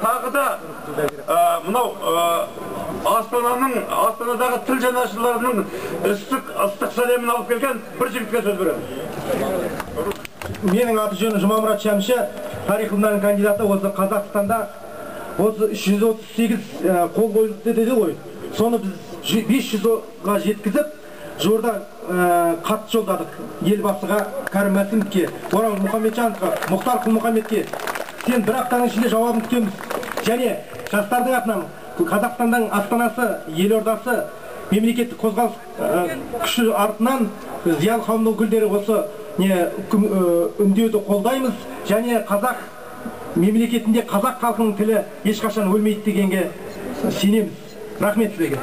Тағы да мынау Астанадағы тіл жанашырларының ыстық сәлемін алып келген бір жігітке сөз беремін. Менің аты жөнім Жұмамұрат Шәмші, тарих ғылымдарының кандидаты. Осы Қазақстанда 338 қол қойылды деді ғой. Соны біз 500-ға жеткізіп, жуырда хат жолдадық елбасыға, Кәрім Мәсімовке, Орал Мұхамеджановқа, Мұхтар Құл-Мұхамедке. Сен бір аптаның ішінде жауабын күтеміз. Және жастардың атынан Қазақстанның астанасы, елордасы, мемлекеттік қозғалыс күші артынан зиялы қауым өкілдері осы үндеуді қолдаймыз. Және қазақ мемлекетінде қазақ халқының тілі ешқашан өлмейді дегенге сенеміз. Рахмет сізге.